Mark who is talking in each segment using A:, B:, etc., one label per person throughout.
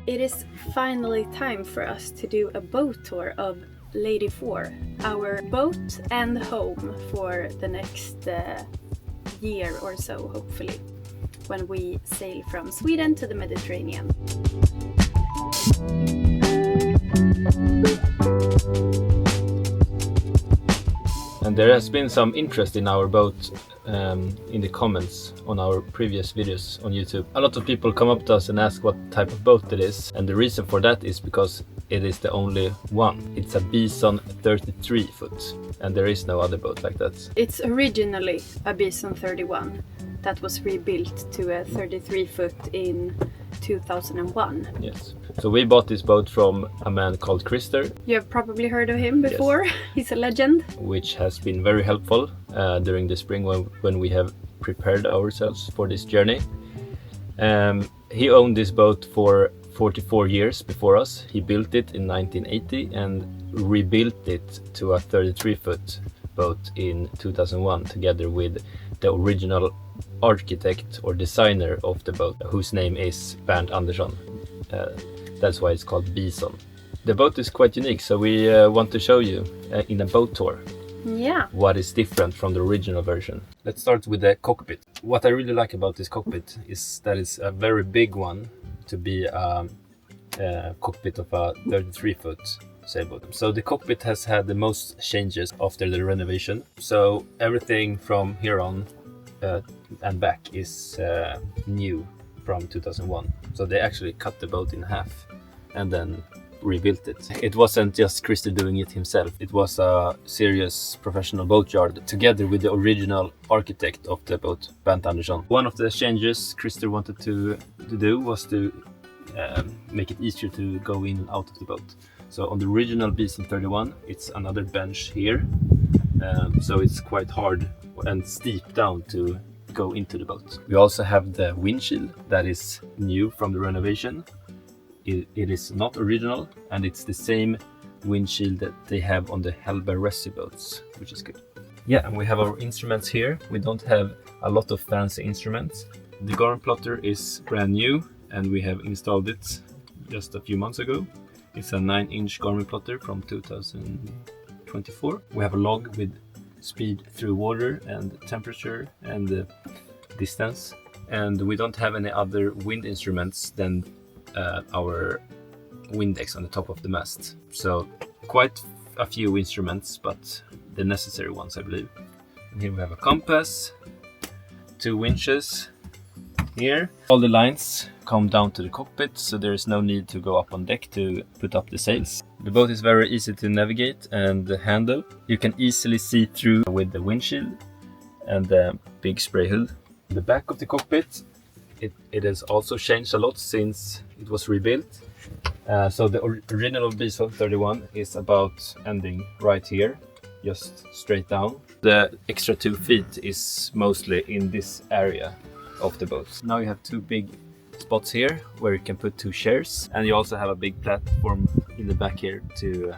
A: It is finally time for us to do a boat tour of Lady 4, our boat and home for the next year or so, hopefully, when we sail from Sweden to the Mediterranean.
B: And there has been some interest in our boat in the comments on our previous videos on YouTube. A lot of people come up to us and ask what type of boat it is, and the reason for that is because it is the only one. It's a Beason 33 foot, and there is no other boat like that.
A: It's originally a Beason 31 that was rebuilt to a 33 foot in 2001.
B: Yes. So we bought this boat from a man called Christer.
A: You have probably heard of him before. Yes. He's a legend.
B: Which has been very helpful during the spring when we have prepared ourselves for this journey. He owned this boat for 44 years before us. He built it in 1980 and rebuilt it to a 33 foot boat in 2001 together with the original architect or designer of the boat, whose name is Bernt Andersson. That's why it's called Beason. The boat is quite unique, so we want to show you in a boat tour what is different from the original version. Let's start with the cockpit. What I really like about this cockpit is that it's a very big one to be a cockpit of a 33 foot sailboat. So the cockpit has had the most changes after the renovation. So everything from here on and back is new from 2001. So they actually cut the boat in half and then rebuilt it. It wasn't just Christer doing it himself. It was a serious professional boatyard together with the original architect of the boat, Bernt Andersson. One of the changes Christer wanted to do was to make it easier to go in and out of the boat. So on the original Beason 31, it's another bench here. So it's quite hard and steep down to go into the boat. We also have the windshield that is new from the renovation. It is not original, and it's the same windshield that they have on the Hellberg Resi boats, which is good. Yeah, and we have our instruments here. We don't have a lot of fancy instruments. The Garmin plotter is brand new, and we have installed it just a few months ago. It's a 9-inch Garmin plotter from 2024. We have a log with speed through water and temperature and distance, and we don't have any other wind instruments than our Windex on the top of the mast. So quite a few instruments, but the necessary ones, I believe. And here we have a compass, 2 winches here. All the lines come down to the cockpit, so there is no need to go up on deck to put up the sails. The boat is very easy to navigate and handle. You can easily see through with the windshield and the big spray hood. The back of the cockpit, it has also changed a lot since it was rebuilt. So the original Beason 31 is about ending right here, just straight down. The extra 2 feet is mostly in this area of the boat. Now you have 2 big spots here where you can put 2 chairs, and you also have a big platform in the back here to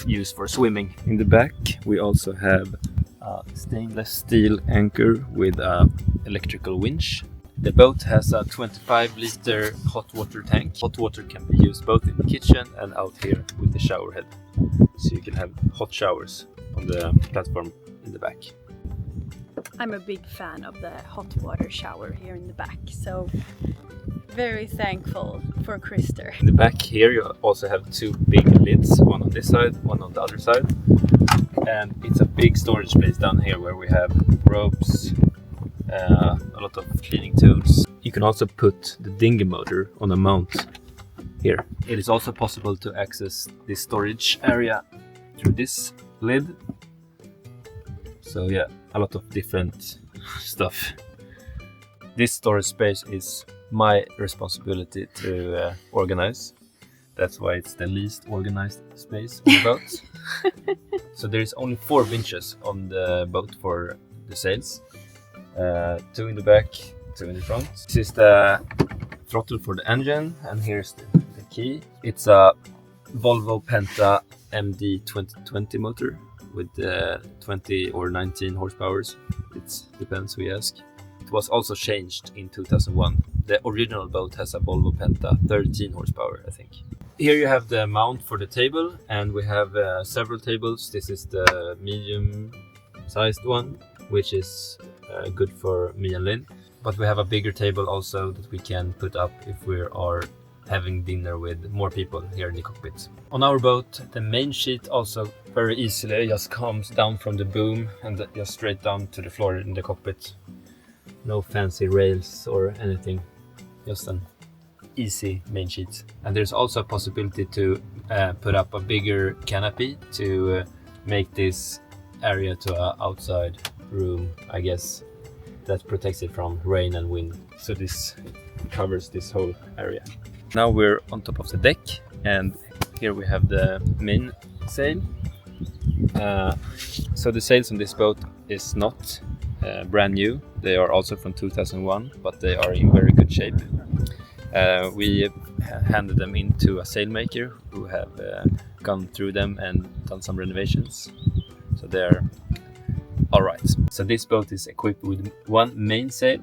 B: use for swimming. In the back we also have a stainless steel anchor with an electrical winch. The boat has a 25-liter hot water tank. Hot water can be used both in the kitchen and out here with the shower head. So you can have hot showers on the platform in the back.
A: I'm a big fan of the hot water shower here in the back, so very thankful for Christer.
B: In the back here you also have 2 big lids, one on this side, one on the other side. And it's a big storage space down here where we have ropes, a lot of cleaning tools. You can also put the dinghy motor on a mount here. It is also possible to access this storage area through this lid. So yeah, a lot of different stuff. This storage space is my responsibility to organize. That's why it's the least organized space on the boat. So there is only 4 winches on the boat for the sails. 2 in the back, 2 in the front. This is the throttle for the engine, and here's the key. It's a Volvo Penta MD 2020 motor with 20 or 19 horsepower. It depends who you ask. It was also changed in 2001. the original boat has a Volvo Penta 13 horsepower, I think. Here you have the mount for the table, and we have several tables. This is the medium sized one, which is good for me and Lynn. But we have a bigger table also that we can put up if we are having dinner with more people here in the cockpit. On our boat, the main sheet also very easily just comes down from the boom and just straight down to the floor in the cockpit. No fancy rails or anything, just an easy main sheet. And there's also a possibility to put up a bigger canopy to make this area to an outside room, I guess, that protects it from rain and wind. So this covers this whole area. Now we're on top of the deck, and here we have the main sail. So the sails on this boat is not brand new. They are also from 2001, but they are in very good shape. We handed them into a sailmaker who have gone through them and done some renovations. So they're all right. So this boat is equipped with one mainsail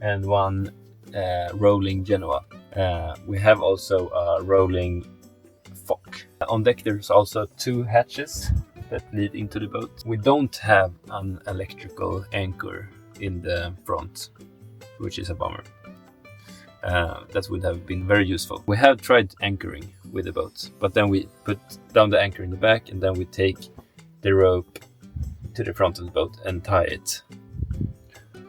B: and one rolling Genoa. We have also a rolling fock. On deck there's also 2 hatches that lead into the boat. We don't have an electrical anchor in the front, which is a bummer. That would have been very useful. We have tried anchoring with the boat, but then we put down the anchor in the back and then we take the rope to the front of the boat and tie it,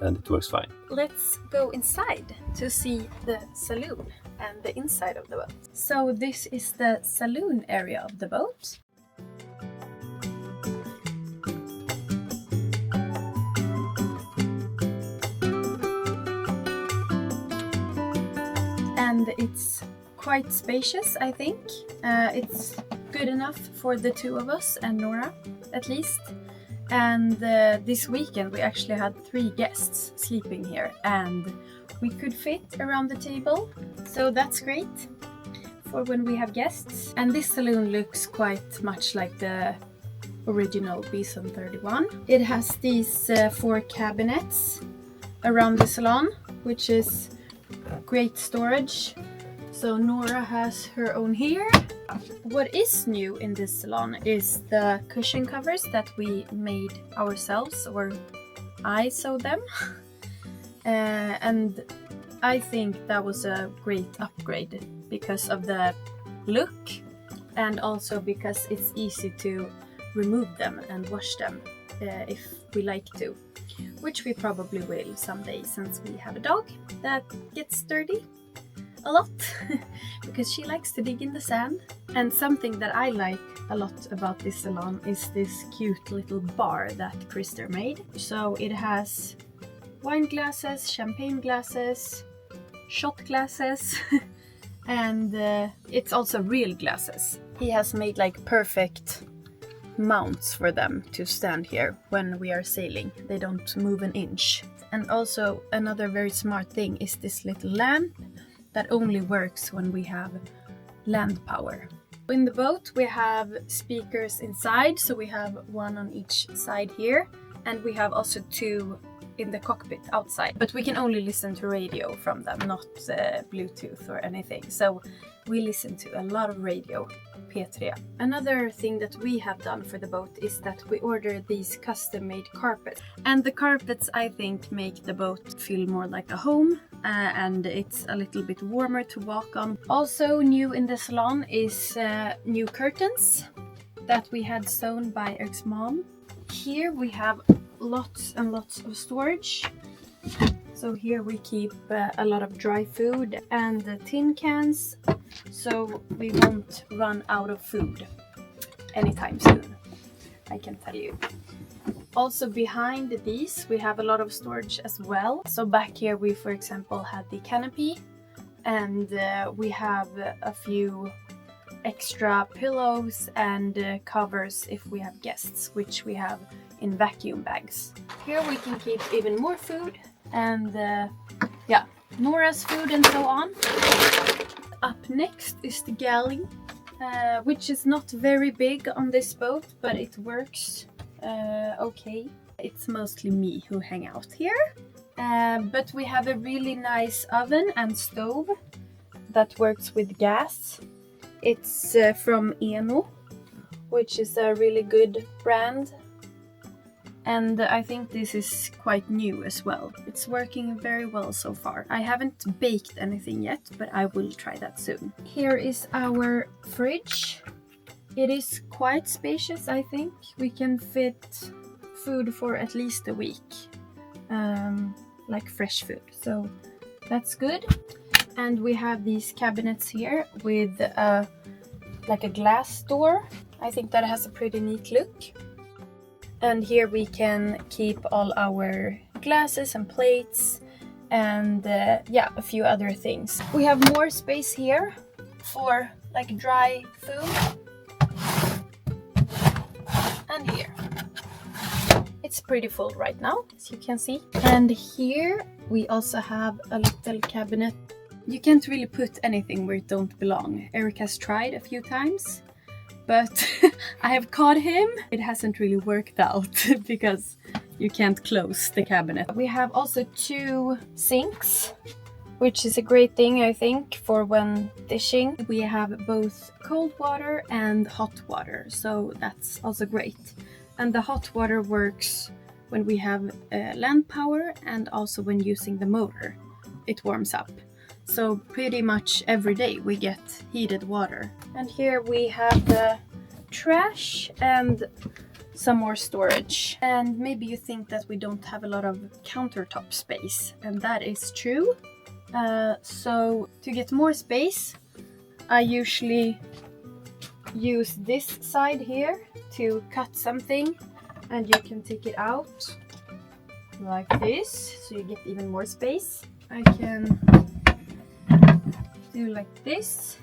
B: and it works fine.
A: Let's go inside to see the saloon and the inside of the boat. So this is the saloon area of the boat. And it's quite spacious, I think. It's good enough for the 2 of us and Nora, at least. And this weekend we actually had 3 guests sleeping here, and we could fit around the table, so that's great for when we have guests. And this saloon looks quite much like the original Beason 31. It has these 4 cabinets around the salon, which is great storage. So Nora has her own here. What is new in this salon is the cushion covers that we made ourselves, or I sewed them. And I think that was a great upgrade because of the look, and also because it's easy to remove them and wash them if we like to, which we probably will someday, since we have a dog that gets dirty a lot because she likes to dig in the sand. And something that I like a lot about this salon is this cute little bar that Christer made. So it has wine glasses, champagne glasses, shot glasses and it's also real glasses. He has made like perfect mounts for them to stand here when we are sailing. They don't move an inch. And also another very smart thing is this little lamp that only works when we have land power. In the boat we have speakers inside, so we have 1 on each side here, and we have also 2 in the cockpit outside, but we can only listen to radio from them, not Bluetooth or anything. So we listen to a lot of radio, P3. Another thing that we have done for the boat is that we ordered these custom-made carpets, and the carpets I think make the boat feel more like a home, and it's a little bit warmer to walk on. Also new in the salon is new curtains that we had sewn by Eric's mom. Here we have lots and lots of storage. So here we keep a lot of dry food and tin cans, so we won't run out of food anytime soon, I can tell you. Also behind these we have a lot of storage as well. So back here we, for example, had the canopy, and we have a few extra pillows and covers if we have guests, which we have in vacuum bags. Here we can keep even more food and yeah, Nora's food and so on. Up next is the galley, which is not very big on this boat, but it works okay. It's mostly me who hang out here, But we have a really nice oven and stove that works with gas. It's from Eno, which is a really good brand. And I think this is quite new as well. It's working very well so far. I haven't baked anything yet, but I will try that soon. Here is our fridge. It is quite spacious, I think. We can fit food for at least a week, like fresh food. So that's good. And we have these cabinets here with like a glass door. I think that has a pretty neat look. And here we can keep all our glasses and plates and yeah, a few other things. We have more space here for like dry food. And here. It's pretty full right now, as you can see. And here we also have a little cabinet. You can't really put anything where it don't belong. Eric has tried a few times, but I have caught him. It hasn't really worked out because you can't close the cabinet. We have also 2 sinks, which is a great thing, I think, for when dishing. We have both cold water and hot water, so that's also great. And the hot water works when we have land power and also when using the motor. It warms up. So pretty much every day we get heated water. And here we have the trash and some more storage. And maybe you think that we don't have a lot of countertop space, and that is true. So to get more space, I usually use this side here to cut something, and you can take it out like this, so you get even more space. I can do like this.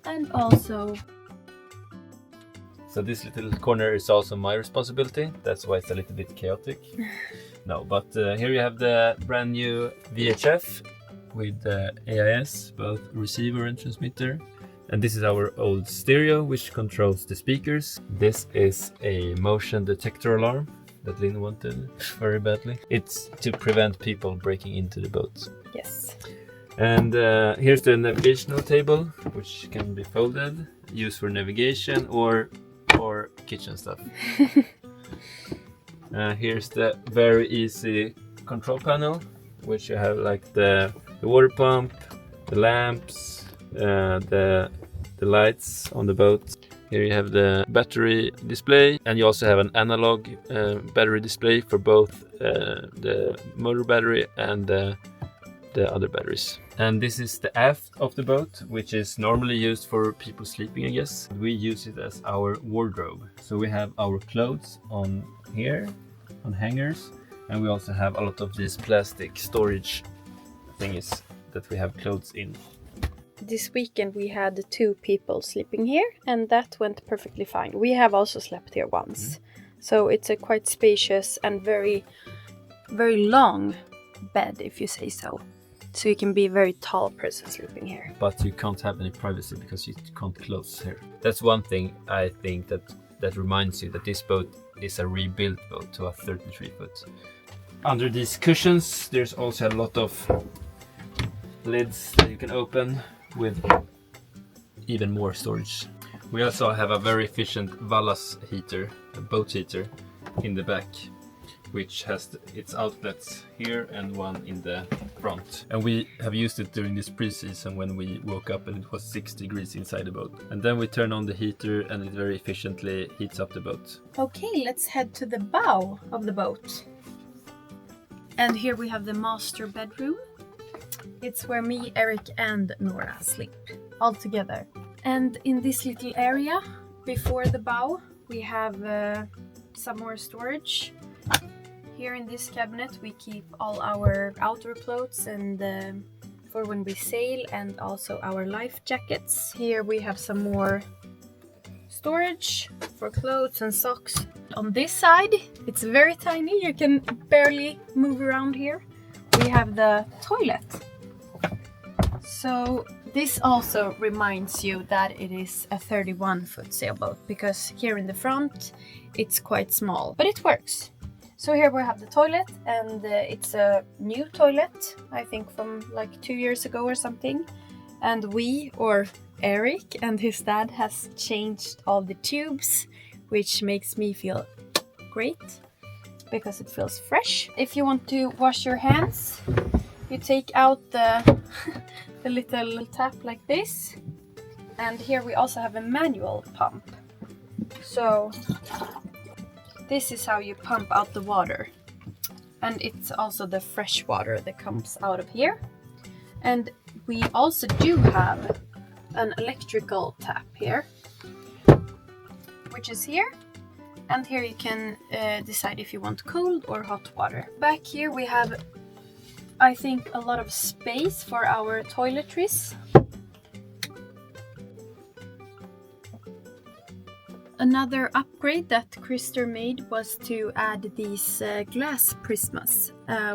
A: And also...
B: So this little corner is also my responsibility. That's why it's a little bit chaotic. No, but here you have the brand new VHF with the AIS, both receiver and transmitter. And this is our old stereo, which controls the speakers. This is a motion detector alarm that Lynn wanted very badly. It's to prevent people breaking into the boat.
A: Yes.
B: And here's the navigational table, which can be folded, used for navigation or kitchen stuff. Here's the very easy control panel, which you have like the water pump, the lamps, the lights on the boat. Here you have the battery display, and you also have an analog battery display for both the motor battery and the other batteries. And this is the aft of the boat, which is normally used for people sleeping, I guess. We use it as our wardrobe. So we have our clothes on here, on hangers, and we also have a lot of these plastic storage thingies that we have clothes in.
A: This weekend we had 2 people sleeping here, and that went perfectly fine. We have also slept here once. So it's a quite spacious and very, very long bed, if you say so. So you can be a very tall person sleeping here.
B: But you can't have any privacy because you can't close here. That's one thing I think that reminds you that this boat is a rebuilt boat to a 33 foot. Under these cushions there's also a lot of lids that you can open with even more storage. We also have a very efficient Vallas heater, a boat heater, in the back, which has its outlets here and one in the front. And we have used it during this pre-season when we woke up and it was 6 degrees inside the boat. And then we turn on the heater and it very efficiently heats up the boat.
A: Okay, let's head to the bow of the boat. And here we have the master bedroom. It's where me, Eric and Nora sleep all together. And in this little area before the bow we have some more storage. Here in this cabinet we keep all our outdoor clothes and for when we sail, and also our life jackets. Here we have some more storage for clothes and socks. On this side it's very tiny, you can barely move around here. We have the toilet. So This also reminds you that it is a 31-foot sailboat, because here in the front it's quite small, but it works. So here we have the toilet, and it's a new toilet, I think from like 2 years ago or something. And Eric and his dad has changed all the tubes, which makes me feel great because it feels fresh. If you want to wash your hands, you take out the the little tap like this. And here we also have a manual pump. So this is how you pump out the water. And it's also the fresh water that comes out of here. And we also do have an electrical tap here, which is here. And here you can decide if you want cold or hot water. Back here we have, I think, a lot of space for our toiletries. Another upgrade that Krister made was to add these glass prismas,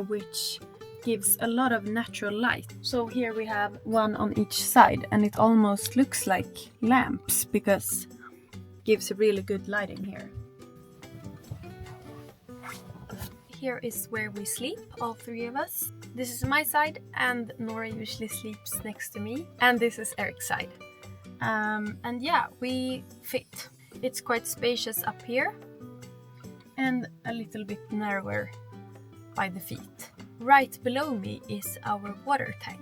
A: which gives a lot of natural light. So here we have one on each side, and it almost looks like lamps because it gives a really good lighting here. Here is where we sleep, all three of us. This is my side, and Nora usually sleeps next to me. And this is Eric's side. And yeah, we fit. It's quite spacious up here and a little bit narrower by the feet. Right below me is our water tank.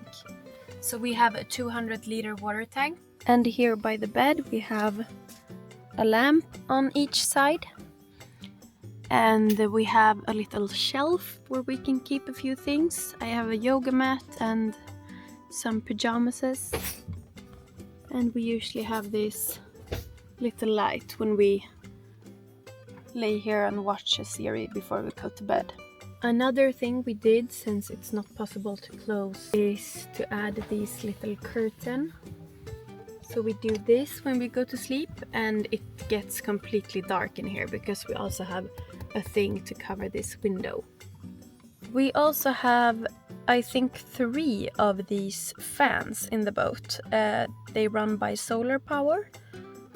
A: So we have a 200-liter water tank. And here by the bed we have a lamp on each side. And we have a little shelf where we can keep a few things. I have a yoga mat and some pajamases. And we usually have this little light when we lay here and watch a series before we go to bed. Another thing we did, since it's not possible to close, is to add these little curtain. So we do this when we go to sleep, and it gets completely dark in here because we also have a thing to cover this window. We also have, I think, 3 of these fans in the boat. They run by solar power,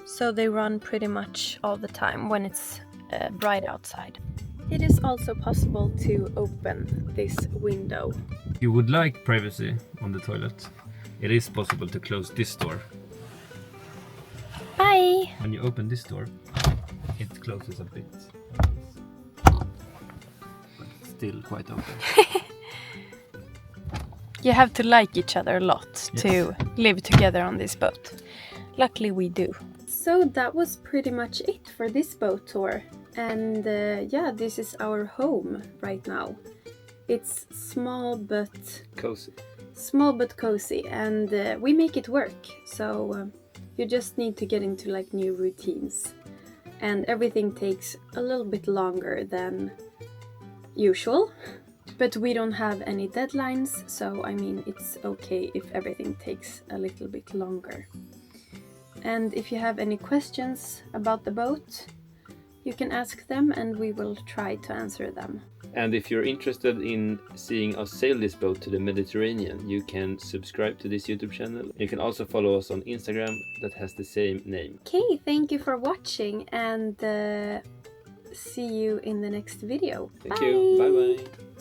A: so they run pretty much all the time when it's bright outside. It is also possible to open this window.
B: If you would like privacy on the toilet, it is possible to close this door.
A: Bye!
B: When you open this door, it closes a bit. But it's still quite open.
A: You have to like each other a lot to live together on this boat. Luckily we do. So that was pretty much it for this boat tour. And yeah, this is our home right now. It's small but
B: cozy.
A: Small but cozy, and we make it work. So you just need to get into like new routines. And everything takes a little bit longer than usual. But we don't have any deadlines, so I mean it's okay if everything takes a little bit longer. And if you have any questions about the boat, you can ask them and we will try to answer them.
B: And if you're interested in seeing us sail this boat to the Mediterranean, you can subscribe to this YouTube channel. You can also follow us on Instagram that has the same name.
A: Okay, thank you for watching, and see you in the next video.
B: Thank you. Bye bye.